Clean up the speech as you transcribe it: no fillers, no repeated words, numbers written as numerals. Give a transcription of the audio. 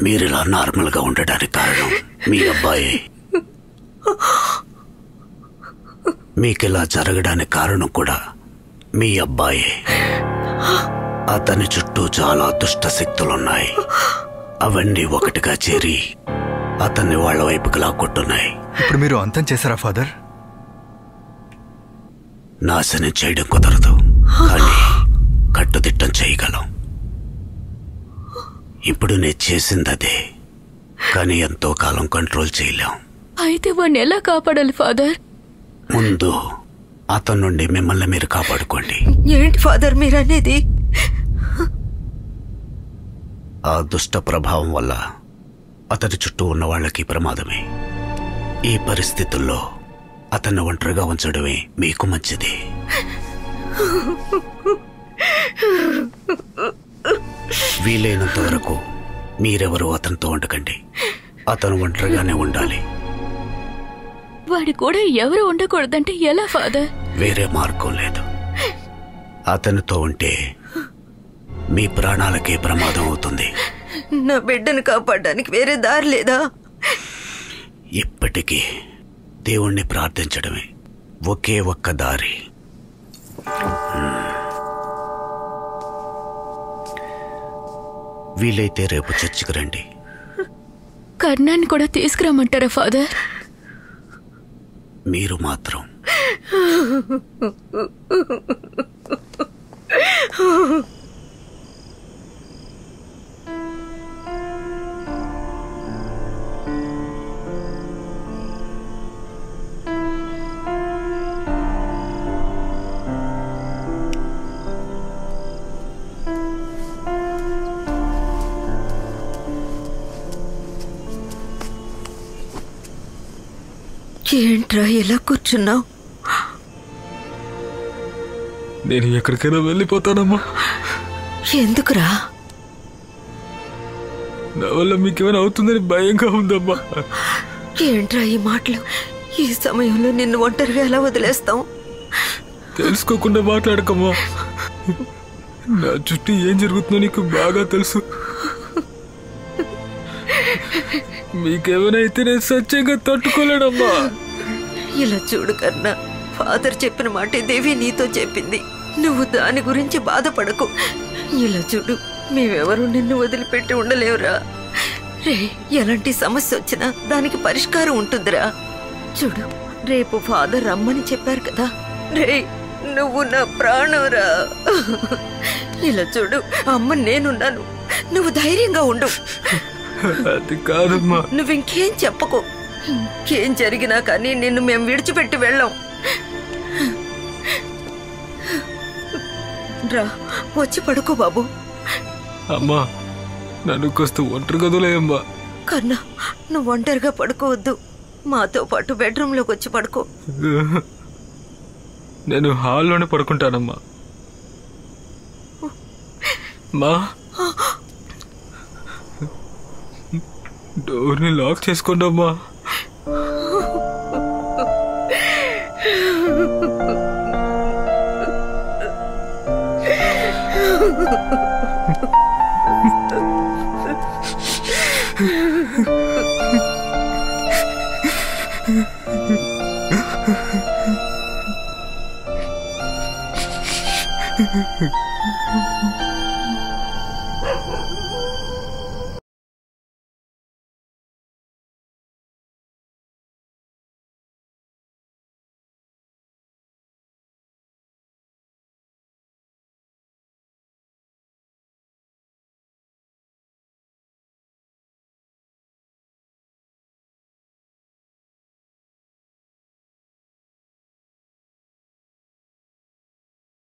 మీరిలా నార్మల్గా ఉండడానికి కారణం మీ అబ్బాయి. మీకిలా జరగడానికి కారణం కూడా మీ అబ్బాయి. అతని చుట్టూ చాలా దుష్ట శక్తులున్నాయి. అవన్నీ ఒకటిగా చేరి అతన్ని వాళ్ళ వైపుకి లాక్కొట్టున్నాయి. ఇప్పుడు మీరు అంతం చేశారా ఫాదర్? నాశనం చేయడం కుదరదు, కానీ కట్టుదిట్టం చేయగలం. ఇప్పుడు నేను చేసింది అదే, కానీ ఎంతో కాలం కంట్రోల్ చేయలేం. అయితే వాడిని ఎలా కాపాడాలి ఫాదర్? ముందు అతని నుండి మిమ్మల్ని మీరు కాపాడుకోండి. ఏంటి ఫాదర్ మీరనేది? ఆ దుష్ట ప్రభావం వల్ల అతని చుట్టూ ఉన్న వాళ్ళకి ప్రమాదమే. ఈ పరిస్థితుల్లో అతన్ని ఒంటరిగా ఉంచడమే మీకు మంచిది. వీలైనంత వరకు మీరెవరూ అతనితో ఉండకండి. అతను ఒంటరిగానే ఉండాలి. వాడి కూడా ఎవరు ఉండకూడదంటే ఎలా ఫాదర్? వేరే మార్గం లేదు. అతనితో ఉంటే మీ ప్రాణాలకే ప్రమాదం అవుతుంది. నా బిడ్డను కాపాడడానికి వేరే దారి లేదా? ఇప్పటికీ దేవుణ్ణి ప్రార్థించడమే ఒకే ఒక్క దారి. వీలైతే రేపు చర్చికి రండి. కర్ణాన్ని కూడా తీసుకురమ్మంటారా ఫాదర్? మీరు మాత్రం ఏంట్రా ఇలా కూర్చున్నావు? నేను ఎక్కడికైనా వెళ్ళిపోతానమ్మా. ఎందుకురా? నా వల్ల మీకేమైనా అవుతుందని భయంగా ఉందమ్మా. ఏంట్రా ఈ మాటలు? ఈ సమయంలో నిన్ను ఒంటరిగా ఎలా వదిలేస్తాం? తెలుసుకోకుండా మాట్లాడకమ్మా. నా చుట్టూ ఏం జరుగుతుందో నీకు బాగా తెలుసు. మీకేమైనా అయితే నేను సత్యంగా తట్టుకోలేనమ్మా. ఇలా చూడు కన్నా, ఫాదర్ చెప్పిన మాటే దేవి నీతో చెప్పింది. నువ్వు దాని గురించి బాధపడకు. ఇలా చూడు, మేమెవరూ నిన్ను వదిలిపెట్టి ఉండలేవురా. రే, ఎలాంటి సమస్య వచ్చినా దానికి పరిష్కారం ఉంటుందిరా. చూడు, రేపు ఫాదర్ రమ్మని చెప్పారు కదా. రే, నువ్వు నా ప్రాణంరా. ఇలా చూడు, అమ్మ నేనున్నాను, నువ్వు ధైర్యంగా ఉండు. అది కాదమ్మా. నువ్వు ఇంకేం చెప్పకు. ఇంకేం జరిగినా కానీ నిన్ను మేము విడిచిపెట్టి వెళ్ళాం. రా, వచ్చి పడుకో బాబు. అమ్మా, నన్ను కాస్త ఒంటరి గదులేయమ్మా. కన్నా, నువ్వు ఒంటరిగా పడుకోవద్దు. మాతో పాటు బెడ్రూమ్లోకి వచ్చి పడుకో. నేను హాల్లోనే పడుకుంటానమ్మా. మా డోర్ని లాక్ చేసుకోండి అమ్మా.